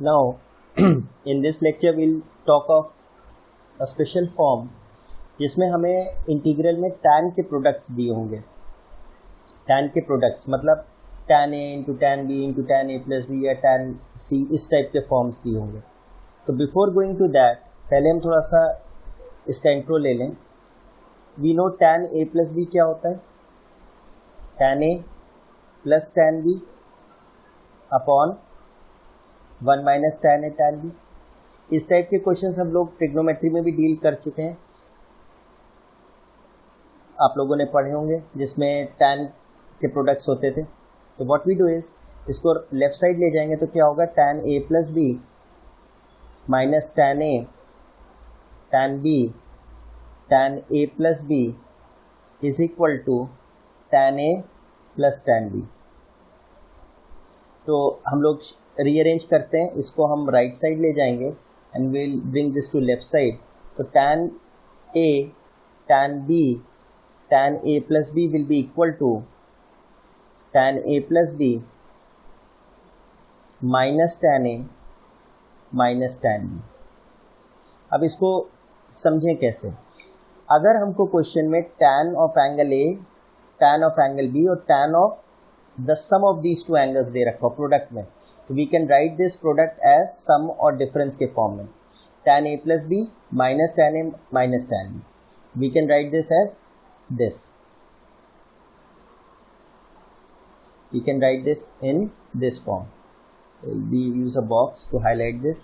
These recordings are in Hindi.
Now, in this lecture we'll talk of a special form जिसमें हमें इंटीग्रल में tan के प्रोडक्ट्स दिए होंगे. tan के प्रोडक्ट्स मतलब tan a into tan b into tan a plus b या tan c, इस टाइप के फॉर्म्स दिए होंगे. तो बिफोर गोइंग टू दैट पहले हम थोड़ा सा इसका इंट्रो ले लें. We know tan a plus b क्या होता है. tan a plus tan b upon 1 minus tan a tan b. इस टाइप के क्वेश्चंस हम लोग ट्रिग्नोमेट्री में भी डील कर चुके हैं, आप लोगों ने पढ़े होंगे, जिसमें tan के प्रोडक्ट्स होते थे. तो व्हाट वी डू इज इसको लेफ्ट साइड ले जाएंगे तो क्या होगा, tan a plus b minus tan a tan b tan a plus b is equal to tan a plus tan b. तो हम लोग रीअरेंज करते हैं, इसको हम राइट साइड ले जाएंगे and will bring this to left side. तो tan a tan b tan a plus b will be equal to tan a plus b minus tan a minus tan b. अब इसको समझें कैसे. अगर हमको क्वेश्चन में tan of angle a, tan of angle b और tan of the sum of these two angles दे रखा हो प्रोडक्ट में, तो we can write this product as sum और डिफरेंस के फॉर्म में. tan a plus b minus tan a minus tan b, we can write this as this. We can write this in this form. We use a box to highlight this.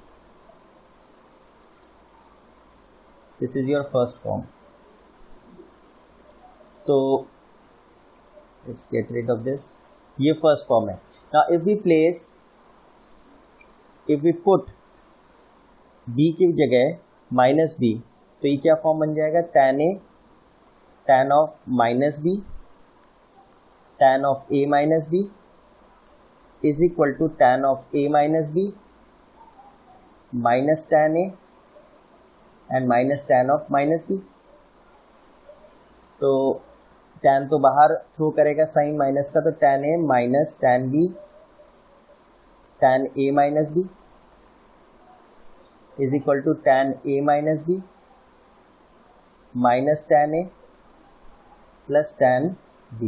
This is your first form. So let's get rid of this. ये first form है. Now if we put b की जगह माइनस b, तो ये क्या फॉर्म बन जाएगा, tan a tan of minus b tan of a minus b is equal to tan of a minus b minus tan a and minus tan of minus b. तो tan तो बाहर थ्रो करेगा साइन माइनस का, तो tan a minus tan b tan a minus b is equal to tan a minus b minus tan a plus tan b.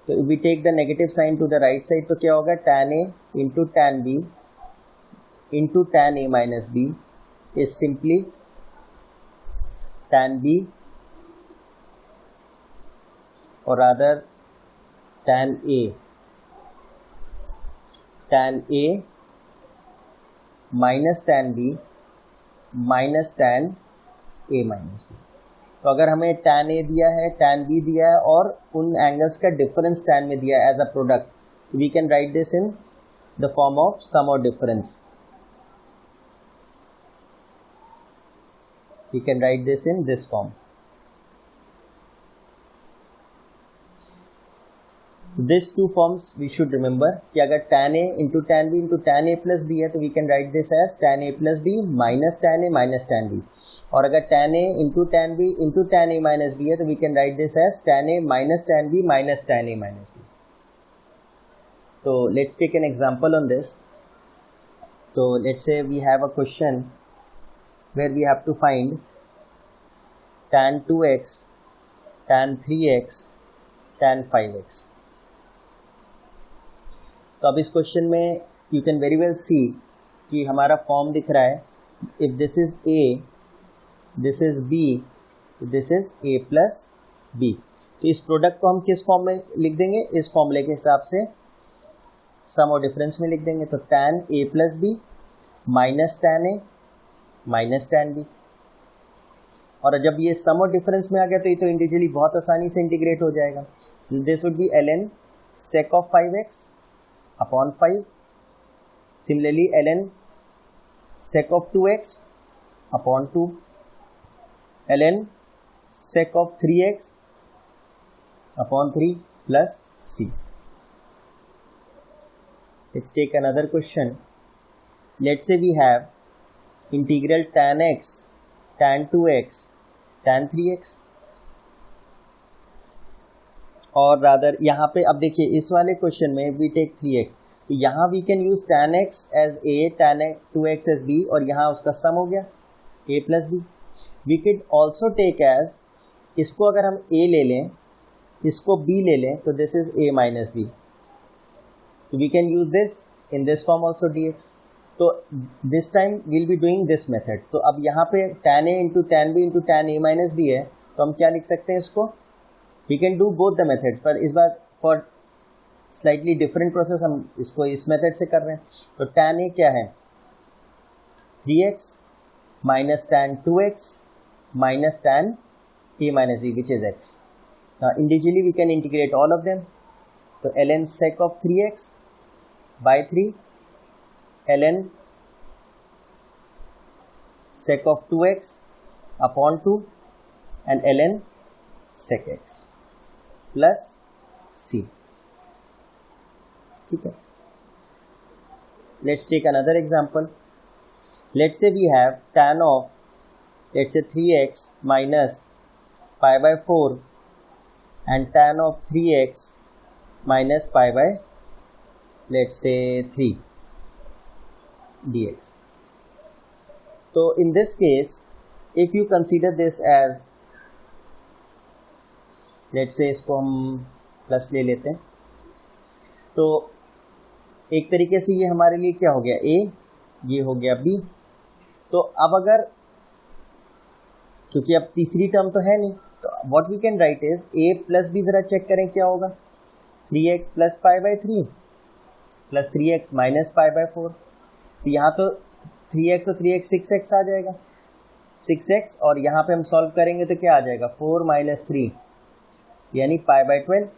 तो if we take the negative sign to the right side, तो क्या होगा, tan a into tan b into tan a minus b is simply tan b or rather tan a minus tan b minus tan a minus b. तो अगर हमें tan a दिया है, tan b दिया है और उन एंगल्स का डिफरेंस tan में दिया है एज अ प्रोडक्ट, तो we can write this in the form of sum और difference. We can write this in this form. This two forms we should remember कि अगर tan a into tan b into tan a plus b है, तो we can write this as tan a plus b minus tan a minus tan b. और अगर tan a into tan b into tan a minus b है, तो we can write this as tan a minus tan b minus tan a minus b. तो let's take an example on this. तो let's say we have a question where we have to find tan 2x tan 3x tan 5x. तो अब इस क्वेश्चन में यू कैन वेरी वेल सी कि हमारा फॉर्म दिख रहा है. If this is a, this is b, this is a plus b. तो इस प्रोडक्ट को हम किस फॉर्म में लिख देंगे, इस फॉर्मूले के हिसाब से सम और डिफरेंस में लिख देंगे. तो tan a plus b minus tan a minus tan b. और जब ये सम और डिफरेंस में आ गया तो ये तो इंडिविजुअली बहुत आसानी से इंटीग्रेट हो जाएगा. This would be ln sec of 5x upon 5. Similarly ln sec of 2x upon 2. ln sec of 3x upon 3 plus c. Let's take another question. Let's say we have integral tan x tan 2x tan 3x. और रादर यहाँ पे अब देखिए इस वाले क्वेश्चन में वी टेक 3x, तो यहाँ we can use tan x as a, tan 2x as b, और यहाँ उसका सम हो गया a plus B. We can also take as, इसको अगर हम a ले लें, इसको b ले लें, तो this is a minus B. We can use this in this form also dx. तो this time will be doing this method. तो अब यहाँ पे tan a into tan b into tan a minus B है, तो हम क्या लिख सकते हैं इसको? We can do both the methods, पर इस बार फॉर स्लाइटली डिफरेंट प्रोसेस हम इसको इस मेथड से कर रहे हैं. तो tan a क्या है? 3x minus tan 2x minus tan a minus b which is x. Individually we can integrate all of them. तो ln sec of 3x by 3, ln sec of 2x upon 2 and ln sec x plus c. ठीक है. Let's take another example. Let's say we have tan of, let's say 3x minus pi by 4 and tan of 3x minus pi by, let's say 3 dx. So in this case, if you consider this as, let's say इसको हम प्लस ले लेते हैं, तो एक तरीके से ये हमारे लिए क्या हो गया? a, ये हो गया b. तो अब अगर, क्योंकि अब तीसरी टर्म तो है नहीं, तो what we can write is a plus b. ज़रा चेक करें क्या होगा? 3x plus pi by 3 plus 3x minus pi by 4. यहाँ तो 3x और 3x 6x आ जाएगा, 6x, और यहाँ पे हम सॉल्व करेंगे तो क्या आ जाएगा? 4 माइनस 3 यानी पाई बाई 12.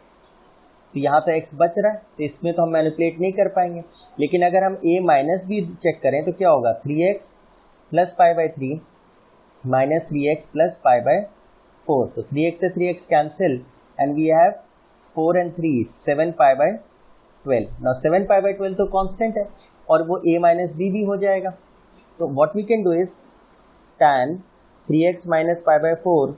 तो यहाँ तो x बच रहा है, तो इसमें तो हम मैनिपुलेट नहीं कर पाएंगे. लेकिन अगर हम a माइनस b चेक करें तो क्या होगा? 3x plus pi by 3 minus 3x plus pi by 4. तो 3x से 3x cancel and we have 4 and 3 7 pi by 12. Now 7 pi by 12 तो कांस्टेंट है और वो a माइनस b भी हो जाएगा. तो what we can do is tan 3x minus pi by 4,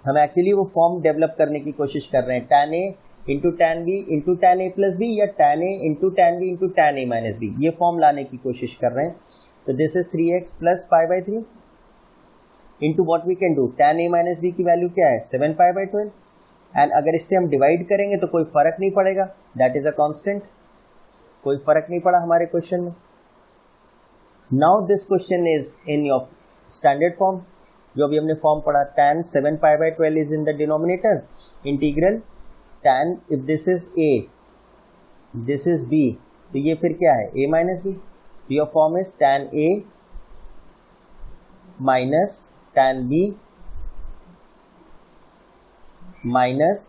हम एक्चुअली वो फॉर्म डेवलप करने की कोशिश कर रहे हैं, tan a into tan b into tan a plus b, या tan a into tan b into tan a minus b, ये फॉर्म लाने की कोशिश कर रहे हैं. तो this is 3x plus pi by 3 into what we can do, tan a minus b की वैल्यू क्या है? 7 पाई बाई 12. एंड अगर इससे हम डिवाइड करेंगे तो कोई फर्क नहीं पड़ेगा, दैट इज अ कांस्टेंट. कोई फर्क नहीं पड़ा हमारे क्वेश्चन में. Now this question is in your standard form, जो अभी हमने फॉर्म पढ़ा. tan 7 pi by 12 is in the denominator. Integral tan, if this is a, this is b, तो ये फिर क्या है? a minus b. Your form is tan a minus tan b minus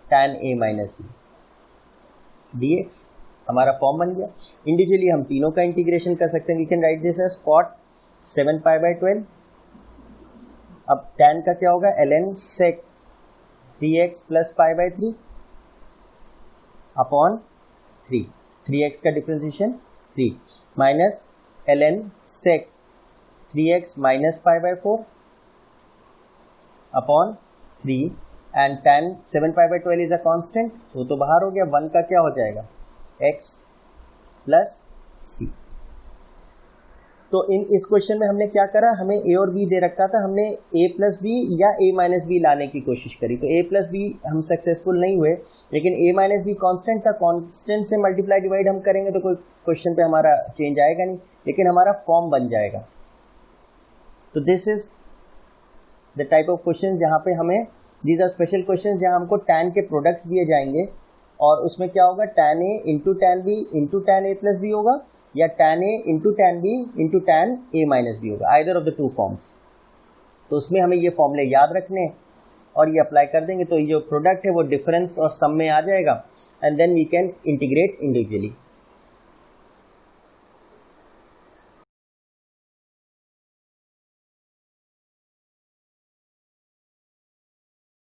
tan a minus b dx. हमारा फॉर्म बन गया. इंडिविजुअली हम तीनों का इंटीग्रेशन कर सकते हैं. We can write this as cot 7 pi by 12. अब tan का क्या होगा? ln sec 3x plus pi by 3 upon 3, 3x का differentiation 3, minus ln sec 3x minus pi by 4 upon 3, and tan 7 pi by 12 is a constant, तो बाहर हो गया. 1 का क्या हो जाएगा? x plus c. तो इस क्वेश्चन में हमने क्या करा? हमें a और b दे रखा था, हमने a प्लस b या a माइनस b लाने की कोशिश करी. तो a प्लस b हम सक्सेसफुल नहीं हुए, लेकिन a माइनस b कांस्टेंट था. कांस्टेंट से मल्टीप्लाई डिवाइड हम करेंगे तो कोई क्वेश्चन पे हमारा चेंज आएगा नहीं, लेकिन हमारा फॉर्म बन जाएगा. तो this is the type of question जहाँ पे हमें, दीज आर स्पेशल क्वेश्चन जहाँ हमको tan के प्रोडक्ट्स दिए जाएंगे और उसमें क्या होगा? tan a into tan b into tan a plus b होगा, या tan a into tan b into tan a minus b होगा, either of the two forms. तो उसमें हमें ये फॉर्मूले याद रखने और ये अप्लाई कर देंगे तो ये जो प्रोडक्ट है वो डिफरेंस और सम में आ जाएगा, and then we can integrate individually.